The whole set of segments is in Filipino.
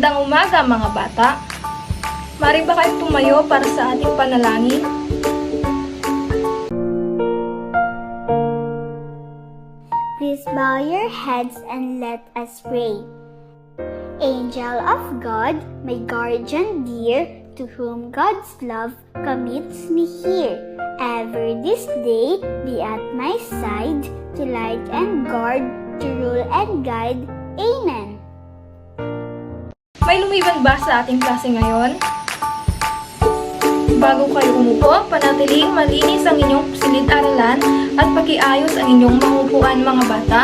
Magandang umaga mga bata. Mari ba kayong tumayo para sa ating panalangin? Please bow your heads and let us pray. Angel of God, my guardian dear, to whom God's love commits me here, ever this day be at my side, to light and guard, to rule and guide. Amen. May lumiban ba sa ating klase ngayon? Bago kayo umupo, panatiling malinis ang inyong silid-aralan at pakiayos ang inyong mahupuan mga bata.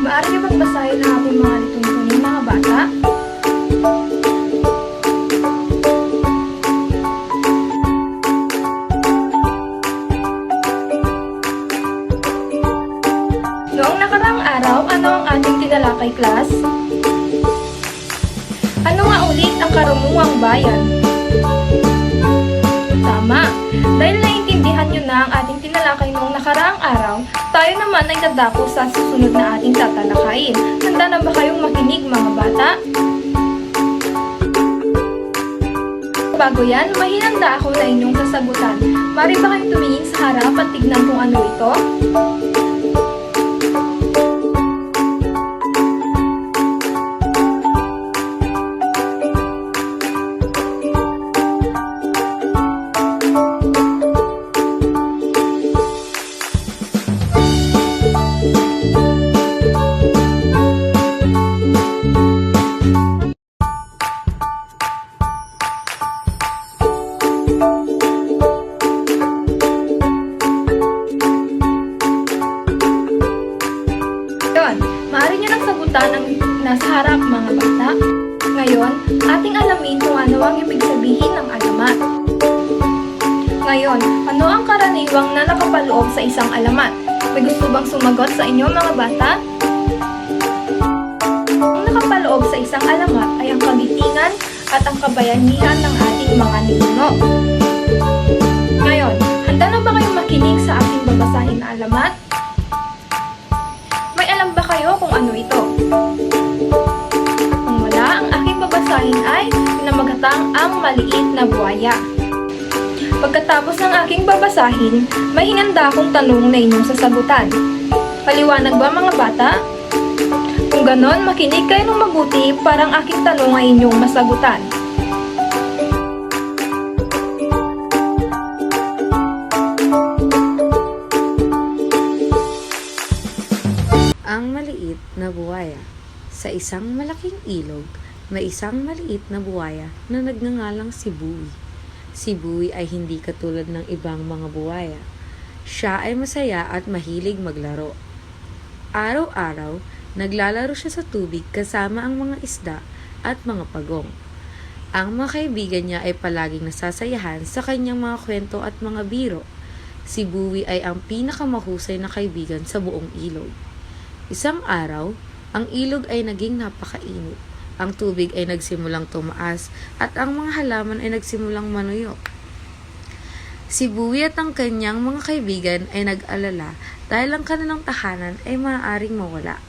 Maaari niyo bang basahin ang ating mga lituntunin mga bata? Noong nakaraang araw, ano ang ating tinalakay, class? Ano nga ulit ang karumuhang bayan? Tama! Dahil naiintindihan nyo na ang ating tinalakay noong nakaraang araw, tayo naman ay dadako sa susunod na ating tatalakayin. Handa na ba kayong makinig mga bata? Bago yan, may hinanda ako na inyong sasagutan. Mari ba kayong tumingin sa harap at tignan kung ano ito? Maaari nyo nang sagutan ang nasa harap mga bata. Ngayon, ating alamin kung ano ang ibig sabihin ng alamat. Ngayon, ano ang karaniwang na nakapaloob sa isang alamat? May gusto bang sumagot sa inyo mga bata? Ang nakapaloob sa isang alamat ay ang kagitingan at ang kabayanihan ng ating mga ninuno. Ngayon, handa na ba kayong makinig sa ating babasahin na alamat? Kayo kung ano ito. Kung wala, ang aking babasahin ay pinamagatang ang maliit na buwaya. Pagkatapos ng aking babasahin, may hinanda akong tanong na inyong sasagutan. Paliwanag ba mga bata? Kung ganon, makinig kayo ng mabuti para ang aking tanong ay inyong masagutan. Ang maliit na buwaya. Sa isang malaking ilog, may isang maliit na buwaya na nagngangalang si Buwi. Si Buwi ay hindi katulad ng ibang mga buwaya. Siya ay masaya at mahilig maglaro. Araw-araw, naglalaro siya sa tubig kasama ang mga isda at mga pagong. Ang mga kaibigan niya ay palaging nasasayahan sa kanyang mga kwento at mga biro. Si Buwi ay ang pinakamahusay na kaibigan sa buong ilog. Isang araw, ang ilog ay naging napakainit. Ang tubig ay nagsimulang tumaas at ang mga halaman ay nagsimulang manuyo. Si Buwi at ang kanyang mga kaibigan ay nag-alala dahil ang kanilang tahanan ay maaaring mawala.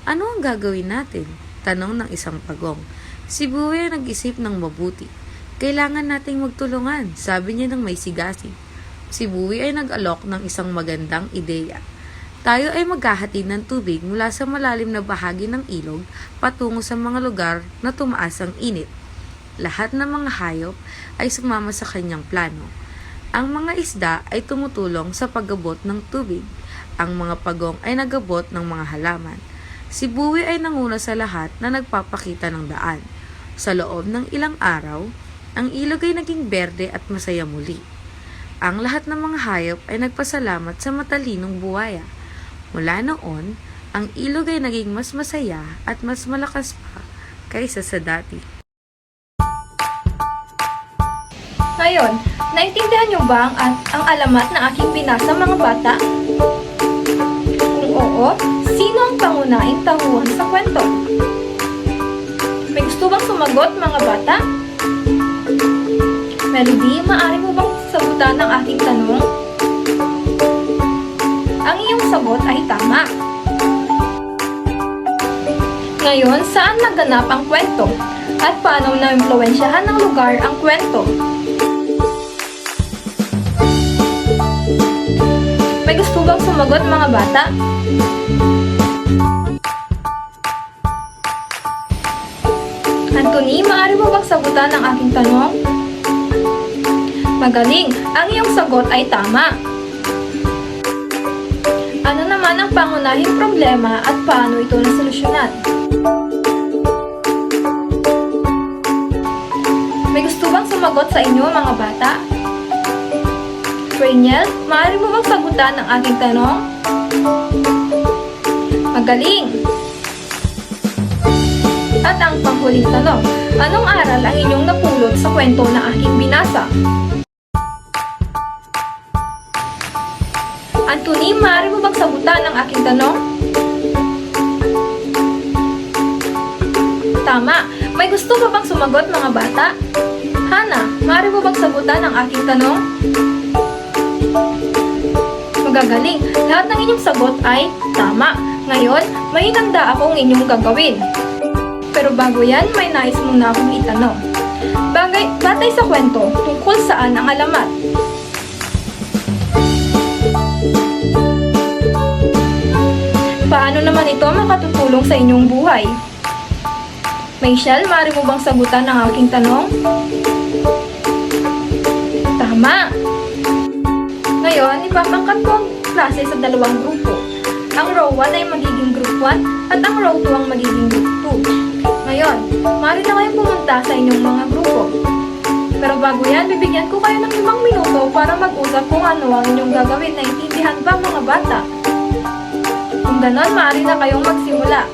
Ano ang gagawin natin? Tanong ng isang pagong. Si Buwi ay nag-isip ng mabuti. Kailangan nating magtulungan, sabi niya ng may sigasig. Si Buwi ay nag-alok ng isang magandang ideya. Tayo ay maghahatid ng tubig mula sa malalim na bahagi ng ilog patungo sa mga lugar na tumaas ang init. Lahat ng mga hayop ay sumama sa kanyang plano. Ang mga isda ay tumutulong sa pag-abot ng tubig. Ang mga pagong ay nag-abot ng mga halaman. Si Buwi ay nanguna sa lahat na nagpapakita ng daan. Sa loob ng ilang araw, ang ilog ay naging berde at masaya muli. Ang lahat ng mga hayop ay nagpasalamat sa matalinong buwaya. Mula noon, ang ilog ay naging mas masaya at mas malakas pa kaysa sa dati. Ngayon, naintindihan niyo ba ang alamat na aking binasa mga bata? Kung oo, sino ang pangunahing tauhan sa kwento? May gusto bang sumagot mga bata? Melody, maaari mo bang sagutan ang aking tanong? Ang iyong sagot ay tama. Ngayon, saan naganap ang kwento? At paano na-impluwensyahan ng lugar ang kwento? May gusto bang sumagot mga bata? Anthony, maaari mo bang sagutan ang aking tanong? Magaling! Ang iyong sagot ay tama. Ano naman ang pangunahing problema at paano ito nasolusyonan? May gusto bang sumagot sa inyo mga bata? Rainiel, maaari mo bang sagutan ang aking tanong? Magaling! At ang panghuling tanong, anong aral ang inyong napulot sa kwento na aking binasa? Anthony, maaari mo bang sagutan ang aking tanong? Tama! May gusto pa bang sumagot mga bata? Hana, maaari mo bang sagutan ang aking tanong? Magagaling! Lahat ng inyong sagot ay tama. Ngayon, may hinanda akong inyong gagawin. Pero bago yan, may nais muna akong itanong. Batay sa kwento, tungkol saan ang alamat? Paano naman ito makatutulong sa inyong buhay? Michelle, maaari mo bang sagutan ang aking tanong? Tama! Ngayon, ipapangkat ko ang klase sa dalawang grupo. Ang row 1 ay magiging group 1 at ang row 2 ang magiging group 2. Ngayon, maaari na kayong pumunta sa inyong mga grupo. Pero bago yan, bibigyan ko kayo ng 5 minuto para mag-usap kung ano ang inyong gagawin. Naintindihan ba mga bata? Kung ganon, maaari na kayong magsimula.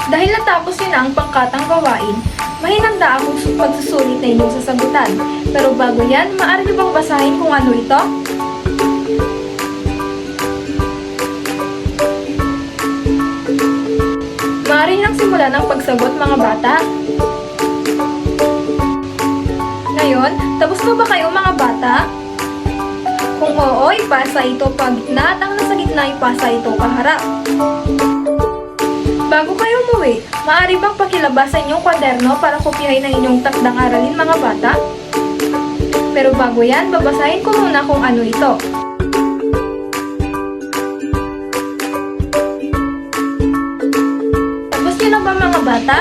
Dahil natapos niyo na ang pangkatang gawain, mahinanda akong pagsusulit na inyong sasagutan. Pero bago yan, maaari niyo bang basahin kung ano ito? Maaari nang simulan ang pagsagot, mga bata. Ngayon, tapos na ba kayo, mga bata? Kung oo, ipasa ito pagitna at ang nasa gitna ipasa ito paharap. Bago kayo umuwi, maaari bang pakilabas sa inyong kwaderno para kopyahin ang inyong takdang aralin, mga bata? Pero bago yan, babasahin ko muna kung ano ito. Tapos niyo na ba, mga bata?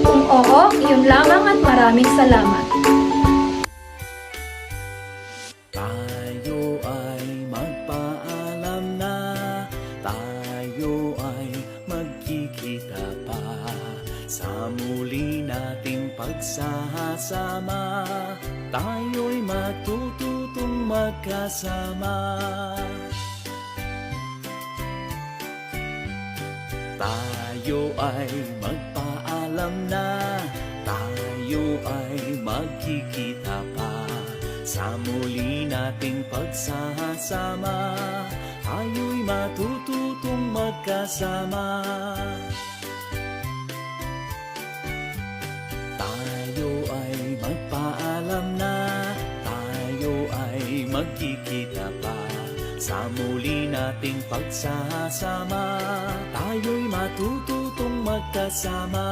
Kung oo, iyon lamang at maraming salamat. Tayo ay magpaalam na, tayo ay magkikita pa sa muli nating pagsasama, tayo'y matututong magkasama. Tayo ay magpaalam na, tayo ay magkikita pa sa muli nating pagsasama, tayo'y matututong magkasama. Tayo ay magpaalam na, tayo ay magkikita pa sa muli nating pagsasama, tayo'y matututong magkasama.